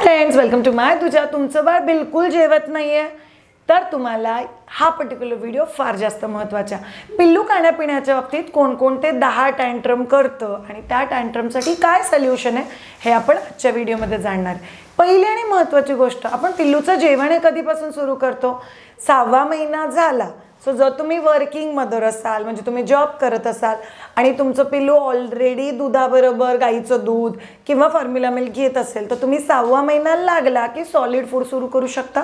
Friends, welcome to माय तुझा. तुमचं बाळ बिलकुल जेवत नाहीये तर तुम्हाला हा पर्टिक्युलर व्हिडिओ फार जास्त महत्त्वाचा. पिल्लू खाण्यापिण्याच्या बाबतीत कोणकोणते 10 टँट्रम करतं आणि त्या टँट्रमसाठी काय सोल्युशन आहे हे आपण आजच्या व्हिडिओमध्ये जाणणार. पहिली आणि महत्त्वाची गोष्ट, आपण पिल्लूचं जेवण हे कधीपासून सुरू करतो? 6वा महिना झाला. सो जर तुम्ही वर्किंग मदर असाल, म्हणजे तुम्ही जॉब करत असाल आणि तुमचं पिल्लू ऑलरेडी दुधाबरोबर गाईचं दूध किंवा फॉर्म्युला मिल्क घेत असेल तर तुम्ही 6वा महिना लागला की सॉलिड फूड सुरू करू शकता.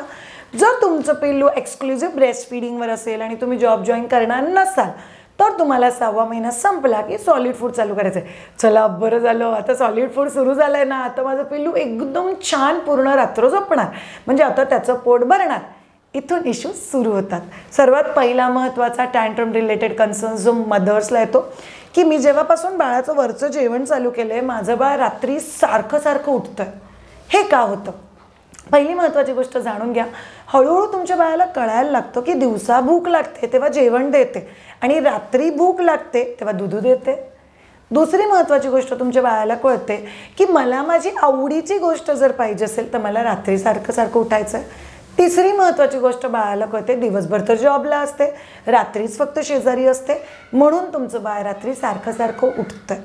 जर तुमचं पिल्लू एक्सक्लुझिव्ह ब्रेस्ट फीडिंगवर असेल आणि तुम्ही जॉब जॉईन करणार नसाल तर तुम्हाला 6वा महिना संपला की सॉलिड फूड चालू करायचं आहे. चला बरं झालं, आता सॉलिड फूड सुरू झालं आहे ना, आता माझं पिल्लू एकदम छान पूर्ण रात्र झोपणार, म्हणजे आता त्याचं पोट भरणार. इथून इश्यूज सुरू होतात. सर्वात पहिला महत्त्वाचा टँट्रम रिलेटेड कन्सर्न जो मदर्सला येतो की मी जेव्हापासून बाळाचं वरचं जेवण चालू केलं आहे माझं बाळ रात्री सारखं सारखं उठतं आहे. हे का होतं? पहिली महत्त्वाची गोष्ट जाणून घ्या. हळूहळू तुमच्या बाळाला कळायला लागतं की दिवसा भूक लागते तेव्हा जेवण देते आणि रात्री भूक लागते तेव्हा दूध देते. दुसरी महत्त्वाची गोष्ट तुमच्या बाळाला कळते की मला माझी आवडीची गोष्ट जर पाहिजे असेल तर मला रात्री सारखं सारखं उठायचं आहे. तिसरी महत्त्वाची गोष्ट बाळाला कळते, दिवसभर तर जॉबला असते, रात्रीच फक्त शेजारी असते, म्हणून तुमचं बाळ रात्री सारखं सारखं उठतं.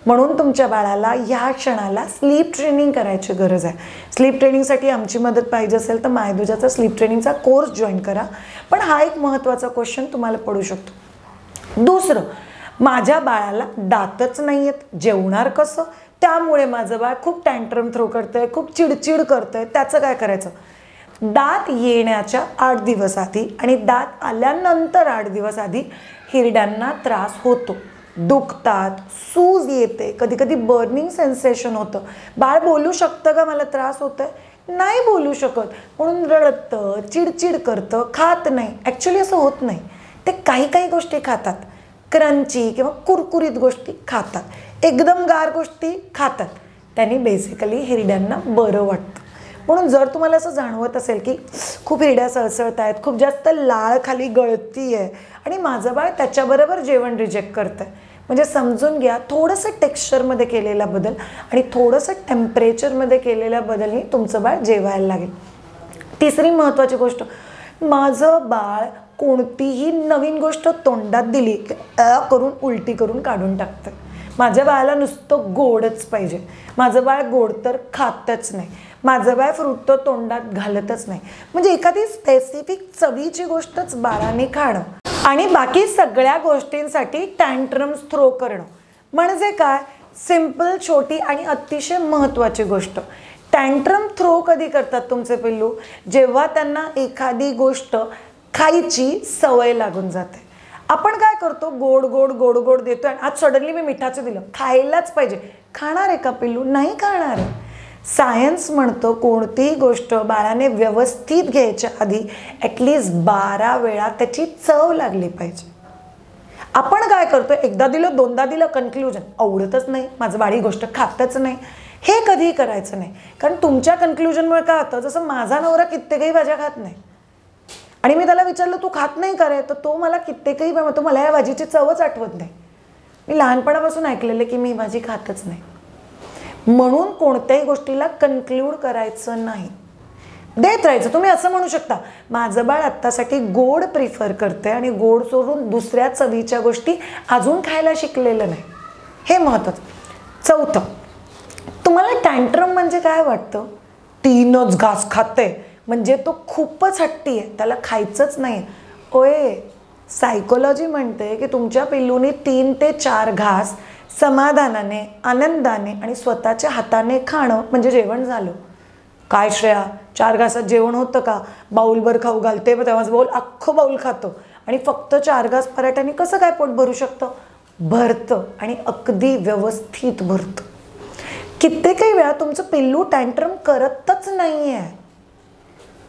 म्हणून तुमच्या बाळाला ह्या क्षणाला स्लीप ट्रेनिंग करायची गरज आहे. स्लीप ट्रेनिंगसाठी आमची मदत पाहिजे असेल तर मायदुजाचा स्लीप ट्रेनिंगचा कोर्स जॉईन करा. पण हा एक महत्त्वाचा क्वेश्चन तुम्हाला पडू शकतो. दुसरं, माझ्या बाळाला दातच नाही आहेत, जेवणार कसं? त्यामुळे माझं बाळ खूप टँट्रम थ्रो करतंय, खूप चिडचिड करतंय, त्याचं काय करायचं? दात येण्याच्या 8 दिवस आधी आणि दात आल्यानंतर 8 दिवस आधी हिरड्यांना त्रास होतो, दुखतात, सूज येते, कधी कधी बर्निंग सेन्सेशन होतं. बाळ बोलू शकतं का मला त्रास होतोय? नाही बोलू शकत, म्हणून रडतं, चिडचिड करतं, खात नाही. ॲक्च्युली असं होत नाही. ते काही गोष्टी खातात, क्रंची किंवा कुरकुरीत गोष्टी खातात, एकदम गार गोष्टी खातात. त्यांनी बेसिकली हिरड्यांना बरं वाटतं. म्हणून जर तुम्हाला असं जाणवत असेल की खूप हिरड्या सळसळत आहेत, खूप जास्त लाळ खाली गळती आहे आणि माझं बाळ त्याच्याबरोबर जेवण रिजेक्ट करतं आहे, म्हणजे समजून घ्या थोडंसं टेक्स्चरमध्ये केलेला बदल आणि थोडंसं टेम्परेचरमध्ये केलेल्या बदलनी तुमचं बाळ जेवायला लागेल. तिसरी महत्त्वाची गोष्ट, माझं बाळ कोणतीही नवीन गोष्ट तोंडात दिली करून उलटी करून काढून टाकतं. माझ्या बाळाला नुसतं गोडच पाहिजे. माझं बाळ गोड तर खातच नाही. माझं बाळ फ्रूट तर तोंडात घालतच नाही. म्हणजे एखादी स्पेसिफिक चवीची गोष्टच बाळाने खाणं आणि बाकी सगळ्या गोष्टींसाठी टँट्रम्स थ्रो करणं. म्हणजे काय? सिम्पल, छोटी आणि अतिशय महत्त्वाची गोष्ट. टँट्रम थ्रो कधी करतात तुमचे पिल्लू? जेव्हा त्यांना एखादी गोष्ट खायची सवय लागून जाते. आपण काय करतो? गोड गोड गोड गोड देतो आणि आज सडनली मी मिठाचं दिलं, खायलाच पाहिजे. खाणार आहे का पिल्लू? नाही खाणार आहे. सायन्स म्हणतो कोणतीही गोष्ट बाळाने व्यवस्थित घ्यायच्या आधी ॲटलिस्ट 12 वेळा त्याची चव लागली पाहिजे. आपण काय करतो? एकदा दिलं, दोनदा दिलं, कन्क्लुजन आवडतच नाही, माझं बाळ ही गोष्ट खातच नाही. हे कधीही करायचं नाही, कारण तुमच्या कन्क्लुजनमुळे काय होतं, जसं माझा नवरा कित्येकही भाज्या खात नाही आणि मी त्याला विचारलं तू खात नाही का रे, तर तो मला कित्येकही म्हणतो मला या भाजीची चवच आठवत नाही. मी लहानपणापासून ऐकलेलं की मी भाजी खातच नाही. म्हणून कोणत्याही गोष्टीला कन्क्लूड करायचं नाही, देत राहायचं. तुम्ही असं म्हणू शकता माझं बाळ आत्तासाठी गोड प्रिफर करते आणि गोड सोडून दुसऱ्या चवीच्या गोष्टी अजून खायला शिकलेलं नाही. हे महत्त्वाचं. चौथं, तुम्हाला टँट्रम म्हणजे काय वाटतं? 3च घास खाते म्हणजे तो खूपच हट्टी आहे, त्याला खायचंच नाही. ओय, सायकोलॉजी म्हणते की तुमच्या पिल्लूने 3 ते 4 घास समाधानाने, आनंदाने आणि स्वतःच्या हाताने खाणं म्हणजे जेवण झालं. काय श्रेया, 4 घासात जेवण होतं का? बाऊलभर खाऊ घालते, तेव्हाच बाऊल अख्खं बाऊल खातो आणि फक्त 4 घास पराठ्याने कसं काय पोट भरू शकतं? भरतं आणि अगदी व्यवस्थित भरतं. कित्येकही वेळा तुमचं पिल्लू टँट्रम करतच नाही आहे,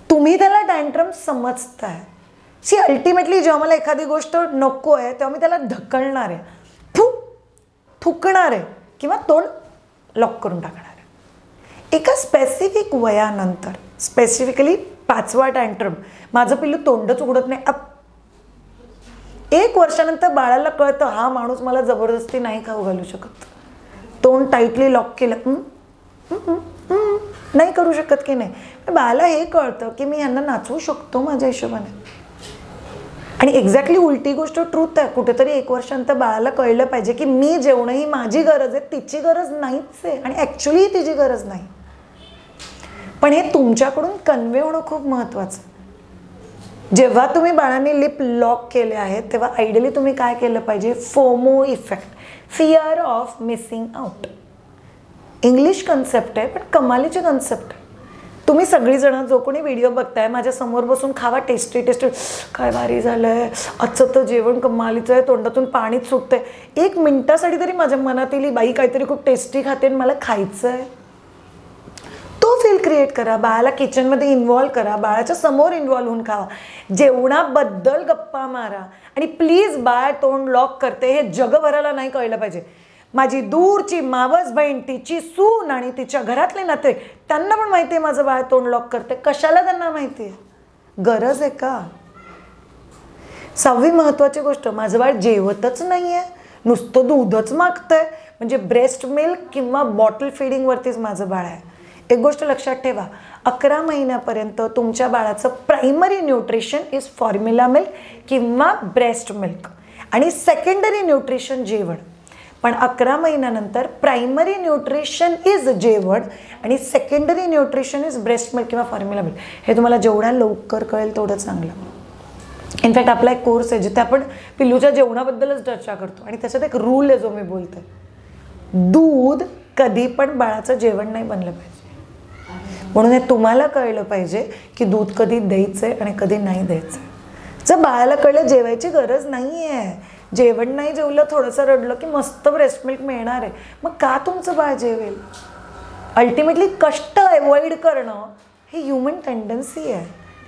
तुम्ही त्याला टँट्रम समजताय. अल्टिमेटली जेव्हा मला एखादी गोष्ट नको आहे तेव्हा मी त्याला ढकलणार आहे, थुकणार आहे किंवा तोंड लॉक करून टाकणार आहे. एका स्पेसिफिक वयानंतर, स्पेसिफिकली 5वा टँट्रम, माझं पिल्लू तोंडच उघडत नाही. 1 वर्षानंतर बाळाला कळतं हा माणूस मला जबरदस्ती नाही खाऊ घालू शकत. तोंड टाईटली लॉक केलं, नाही करू शकत की नाही. बाळाला हे कळतं की मी ह्यांना नाचवू शकतो माझ्या हिशोबाने. आणि एक्झॅक्टली उलटी गोष्ट ट्रूथ आहे. कुठेतरी 1 वर्षानंतर बाळाला कळलं पाहिजे की मी जेवण ही माझी गरज आहे, तिची गरज नाहीच आहे. आणि ॲक्च्युली तिची गरज नाही. पण हे तुमच्याकडून कन्वे होणं खूप महत्त्वाचं. जेव्हा तुम्ही बाळाने लिप लॉक केले आहेत तेव्हा आयडियली तुम्ही काय केलं पाहिजे, FOMO effect, fear of missing out. English concept आहे पण कमालीची कन्सेप्ट आहे. तुम्ही सगळीजणं जो कोणी व्हिडिओ बघताय माझ्या समोर बसून खावा, टेस्टी टेस्टी, काय भारी झालंय, आजचं तर जेवण कमालीचं आहे, तोंडातून पाणीच सुटतंय. 1 मिनिटासाठी तरी माझ्या मनात येईल बाई काहीतरी खूप टेस्टी खाते आणि मला खायचं आहे. तो फील क्रिएट करा. बाळाला किचनमध्ये इन्व्हॉल्व करा, बाळाच्या समोर इन्व्हॉल्व होऊन खावा, जेवणाबद्दल गप्पा मारा. आणि प्लीज बाळ तोंड लॉक करते हे जगभराला नाही कळलं पाहिजे. माझी दूरची मावस बहीण, तिची सून आणि तिच्या घरातले नाते, त्यांना पण माहिती आहे माझं बाळ तोंड लॉक करते. कशाला त्यांना माहिती आहे? गरज आहे का? 6वी महत्त्वाची गोष्ट, माझं बाळ जेवतच नाही आहे, नुसतं दूधच मागतंय, म्हणजे ब्रेस्ट मिल्क किंवा बॉटल फिडिंगवरतीच माझं बाळ आहे. एक गोष्ट लक्षात ठेवा, 11 महिन्यापर्यंत तुमच्या बाळाचं primary nutrition is formula milk किंवा ब्रेस्ट मिल्क आणि सेकंडरी न्यूट्रिशन जेवण. पण 11 महिन्यानंतर प्रायमरी न्यूट्रिशन इज जेवण आणि secondary nutrition is breast milk किंवा फॉर्म्युला मिल्क. हे तुम्हाला जेवढ्या लवकर कळेल तेवढं चांगलं. इनफॅक्ट आपला एक कोर्स आहे जिथे आपण पिल्लूच्या जेवणाबद्दलच चर्चा करतो आणि त्याच्यात एक रूल आहे जो मी बोलते, दूध कधी पण बाळाचं जेवण नाही बनलं पाहिजे. म्हणून हे तुम्हाला कळलं पाहिजे की दूध कधी द्यायचंय आणि कधी नाही द्यायचंय. जर बाळाला कळलं जेवायची गरज नाही आहे, जेवण नाही जेवलं, थोडंसं रडलं की मस्त ब्रेस्ट मिल्क मिळणार आहे, मग का तुमचं बाळ जेवेल? अल्टिमेटली कष्ट अवॉइड करणं ही ह्युमन टेंडन्सी आहे.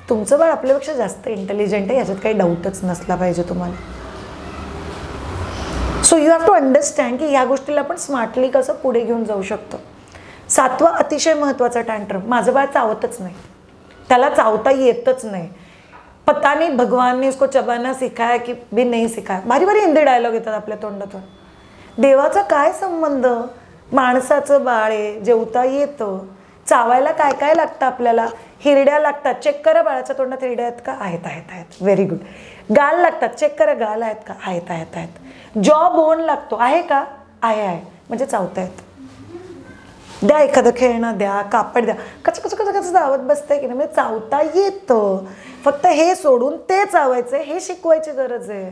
तुमचं बाळ आपल्यापेक्षा जास्त इंटेलिजंट आहे, याच्यात काही डाऊटच नसला पाहिजे तुम्हाला. So you have to understand की ह्या गोष्टीला आपण स्मार्टली कसं पुढे घेऊन जाऊ शकतो. 7वा अतिशय महत्त्वाचा टँट्रम, माझं बाळ चावतच नाही, त्याला चावता येतच नाही. पता नहीं भगवान ने इसको चबाना सिखाया कि भी नहीं सिखाया. भारी भारी हिंदी डायलॉग येतात आपल्या तोंडातून. देवाचा काय संबंध? माणसाचं बाळ आहे, जेवता येतं, चावायला काय काय लागतं आपल्याला? हिरड्या लागतात, चेक करा बाळाच्या तोंडात हिरड्या आहेत का? आहेत आहेत आहेत, व्हेरी गुड. गाल लागतात, चेक करा गाल आहेत का? आहेत आहेत आहेत. जॉ बोन लागतो, आहे का? आहे आहे, म्हणजे चावता येतं. द्या एखादं खेळणं, द्या कापड, द्या, कच कच कच कच चावत बसतंय की नाही, म्हणजे चावता येतं. फक्त हे सोडून ते चावायचं हे शिकवायची गरज आहे.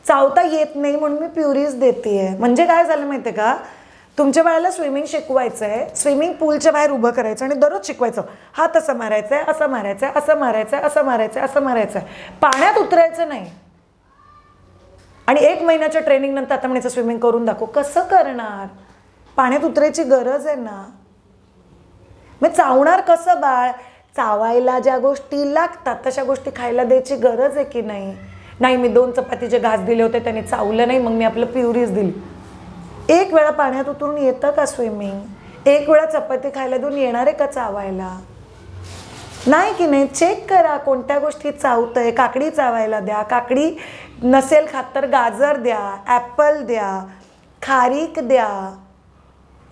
चावता येत नाही म्हणून मी प्युरीज देते. म्हणजे काय झालं माहिती आहे का, तुमच्या बाळाला स्विमिंग शिकवायचं आहे, स्विमिंग पूलच्या बाहेर उभं करायचं आणि दररोज शिकवायचं, हात असं मारायचं आहे, असं मारायचं आहे, असं मारायचं आहे, असं मारायचं आहे, असं मारायचं आहे. पाण्यात उतरायचं नाही. आणि 1 महिन्याच्या ट्रेनिंग नंतर आता म्हणायचं स्विमिंग करून दाखव. कसं करणार? पाण्यात उतरायची गरज आहे ना. मग चावणार कसं बाळ? चावायला ज्या गोष्टी लागतात तशा गोष्टी खायला द्यायची गरज आहे की नाही? नाही, मी 2 चपातीचे घास दिले होते, त्याने चावलं नाही, मग मी आपलं प्युरीज दिली. 1 वेळा पाण्यात उतरून येतं का स्विमिंग? 1 वेळा चपाती खायला देऊन येणार आहे का चावायला? नाही की नाही. चेक करा कोणत्या गोष्टी चावतंय. काकडी चावायला द्या, काकडी नसेल खात तर गाजर द्या, ॲपल द्या, खारीक द्या,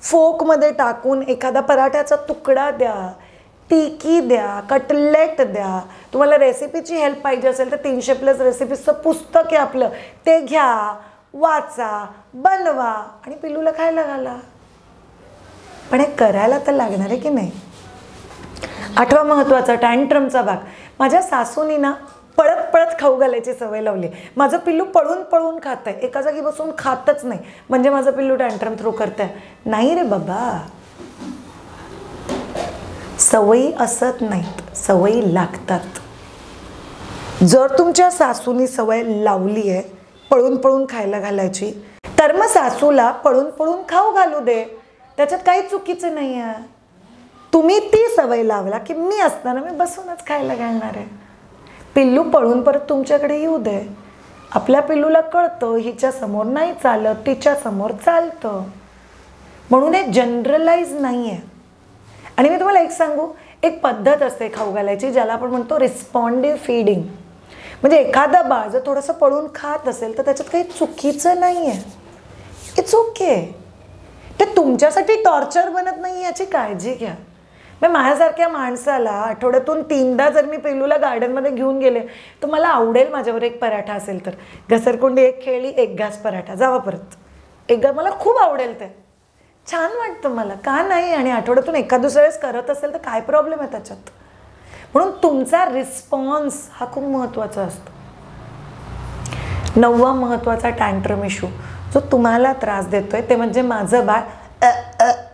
फोकमध्ये टाकून एखादा पराठ्याचा तुकडा द्या, टिकी द्या, कटलेट द्या. तुम्हाला रेसिपीची हेल्प पाहिजे असेल तर 300+ रेसिपीजचं पुस्तक आहे आपलं, ते घ्या, वाचा, बनवा आणि पिल्लूला खायला घाला. पण हे करायला तर लागणार आहे की नाही. 8वा महत्त्वाचा टँट्रमचा भाग, माझ्या सासूनी ना पळत पळत खाऊ घालायची सवय लावली. माझं पिल्लू पळून पळून खात आहे, एका जागी बसून खातच नाही, म्हणजे माझं पिल्लू टँट्रम थ्रो करतंय. नाही रे बाबा, सवयी असत नाहीत, सवयी लागतात. जर तुमच्या सासूनी सवय लावली आहे पळून पळून खायला घालायची, तर मग सासूला पळून पळून खाऊ घालू दे, त्याच्यात काही चुकीचं नाही आहे. तुम्ही ती सवय लावला की मी असताना मी बसूनच खायला घालणार आहे. पिल्लू पळून परत तुमच्याकडे येऊ दे. आपल्या पिल्लूला कळतं हिच्या समोर नाही चालत, तिच्या समोर चालतं. म्हणून हे जनरलाइज नाही आहे. आणि मी तुम्हाला एक सांगू, एक पद्धत असते खाऊ घालायची ज्याला आपण म्हणतो रिस्पॉन्डिव्ह फीडिंग. म्हणजे एखादा बाळ जर थोडंसं पळून खात असेल तर त्याच्यात काही चुकीचं नाही आहे, इट्स ओके. ते तुमच्यासाठी टॉर्चर बनत नाही याची काळजी घ्या. मग माझ्यासारख्या माणसाला आठवड्यातून 3दा जर मी पिल्लूला गार्डनमध्ये घेऊन गेले तर मला आवडेल माझ्यावर एक पराठा असेल तर. घसरकुंडी एक खेळली, एक घास पराठा, जावा परत. एक घास मला खूप आवडेल, ते छान वाटतं मला, का नाही. आणि आठवड्यातून एखाद दुसऱ्या वेळेस करत असेल तर काय प्रॉब्लेम आहे त्याच्यात. म्हणून तुमचा रिस्पॉन्स हा खूप महत्त्वाचा असतो. 9वा महत्त्वाचा टँट्रम इश्यू जो तुम्हाला त्रास देतोय ते म्हणजे माझं बाळ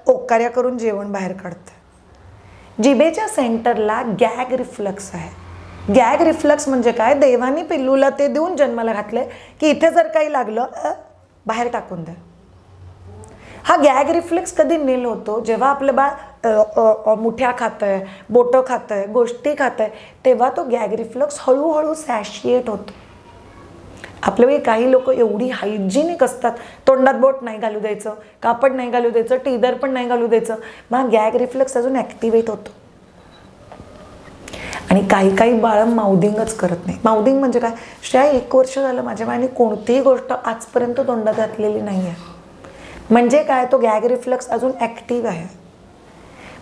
ओकार्या करून जेवण बाहेर काढतं. जिभेच्या सेंटरला गॅग रिफ्लक्स आहे. गॅग रिफ्लक्स म्हणजे काय, देवानी पिल्लूला ते देऊन जन्माला घातले की इथे जर काही लागलं बाहेर टाकून द्या. हा गॅग रिफ्लेक्स कधी नील होतो, जेव्हा आपलं बाळ मुठ्या खातंय, बोटं खातंय, गोष्टी खातंय, तेव्हा तो गॅग रिफ्लेक्स हळूहळू सॅशिएट होतो. आपल्यावेळी काही लोक एवढी हायजिनिक असतात, तोंडात बोट नाही घालू द्यायचं, कापड नाही घालू द्यायचं, टीदर पण नाही घालू द्यायचं, मग गॅग रिफ्लेक्स अजून ॲक्टिवेट होतो. आणि काही काही बाळं माउदिंगच करत नाही. माउदिंग म्हणजे काय, श्रेया 1 वर्ष झालं माझ्या बाळाने कोणतीही गोष्ट आजपर्यंत तोंडात घातलेली नाही आहे. म्हणजे काय, तो गॅग रिफ्लेक्स अजून ॲक्टिव्ह आहे.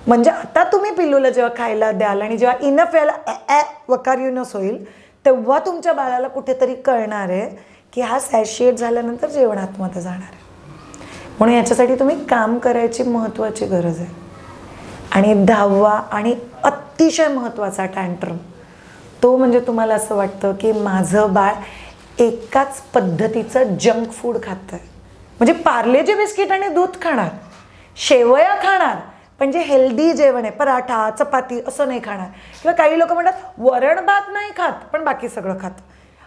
म्हणजे आता तुम्ही पिल्लूला जेव्हा खायला द्याल आणि जेव्हा इनफ याला वकार युनस होईल तेव्हा तुमच्या बाळाला कुठेतरी कळणार आहे की हा सॅशिएट झाल्यानंतर जेवण आतमध्ये जाणार आहे. म्हणून याच्यासाठी तुम्ही काम करायची महत्त्वाची गरज आहे. आणि 10वा आणि अतिशय महत्त्वाचा टँट्रम तो म्हणजे तुम्हाला असं वाटतं की माझं बाळ एकाच पद्धतीचं जंक फूड खातं. म्हणजे पार्लेजी बिस्किट आणि दूध खाणार, शेवया खाणार, पण जे हेल्दी जेवण आहे, पराठा चपाती असं नाही खाणार. किंवा काही लोक म्हणतात वरण भात नाही खात पण बाकी सगळं खात.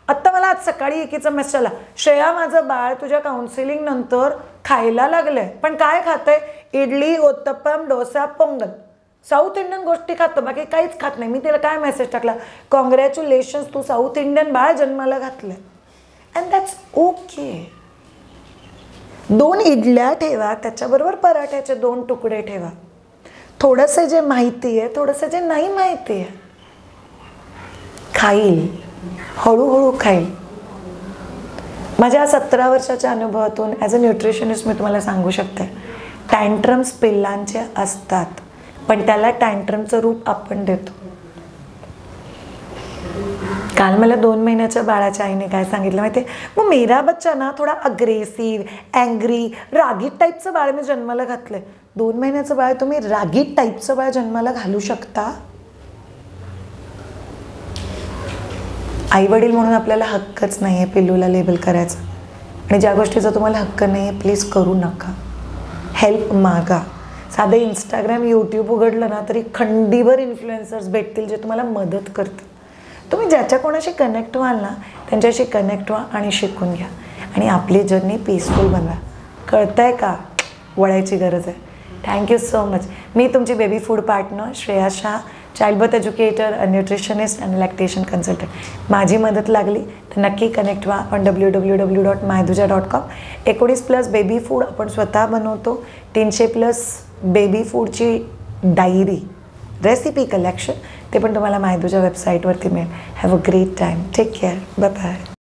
आत्ता मला आज सकाळी एकीचा मेसेज आला, श्रेया माझं बाळ तुझ्या काउन्सिलिंग नंतर खायला लागलंय पण काय खातंय, इडली, उत्तप्पम, डोसा, पोंगल, साऊथ इंडियन गोष्टी खातं, बाकी काहीच खात नाही. मी तिला काय मेसेज टाकला, कॉंग्रॅच्युलेशन्स, तू साऊथ इंडियन बाळ जन्माला घातलंय अँड दॅट्स ओके. 2 इडल्या ठेवा, त्याच्याबरोबर पराठ्याचे 2 तुकडे ठेवा. थोडंसं जे माहिती आहे, थोडंसं जे नाही माहिती आहे, खाईल, हळूहळू खाईल. माझ्या 17 वर्षाच्या अनुभवातून ॲज अ न्यूट्रिशनिस्ट मी तुम्हाला सांगू शकते, टँट्रम्स पिल्लांचे असतात पण त्याला टँट्रमचं रूप आपण देतो. काल मला 2 महिन्याच्या बाळाच्या आईने काय सांगितलं माहिती आहे, मग मेरा बच्चा ना थोडा अग्रेसिव्ह, अँग्री, रागीट टाईपचं बाळ मी जन्माला घातलंय. 2 महिन्याचं बाळ तुम्ही रागीट टाईपचं बाळ जन्माला घालू शकता? आईवडील म्हणून आपल्याला हक्कच नाही आहे पिल्लूला लेबल करायचा. आणि ज्या गोष्टीचा तुम्हाला हक्क नाही आहे प्लीज करू नका. हेल्प मागा. साधं इंस्टाग्राम, यूट्यूब उघडलं ना तरी खंडीभर इन्फ्लुएन्सर्स भेटतील जे तुम्हाला मदत करतील. तुम्ही ज्याच्या कोणाशी कनेक्ट व्हाल ना त्यांच्याशी कनेक्ट व्हा आणि शिकून घ्या आणि आपली जर्नी पीसफुल बनवा. कळतंय का, वळायची गरज आहे. Thank you so much. मी तुमची baby food partner Shreya Shah, child birth educator, nutritionist आणि लॅक्टेशन कन्सल्टंट. माझी मदत लागली तर नक्की कनेक्ट व्हा ऑन www.myduja.com. 19+ बेबी फूड आपण स्वतः बनवतो. 300+ बेबी फूडची डायरी, रेसिपी कलेक्शन ते पण तुम्हाला मायदूच्या वेबसाईटवरती मिळेल. Have a great time. Take care. Bye bye.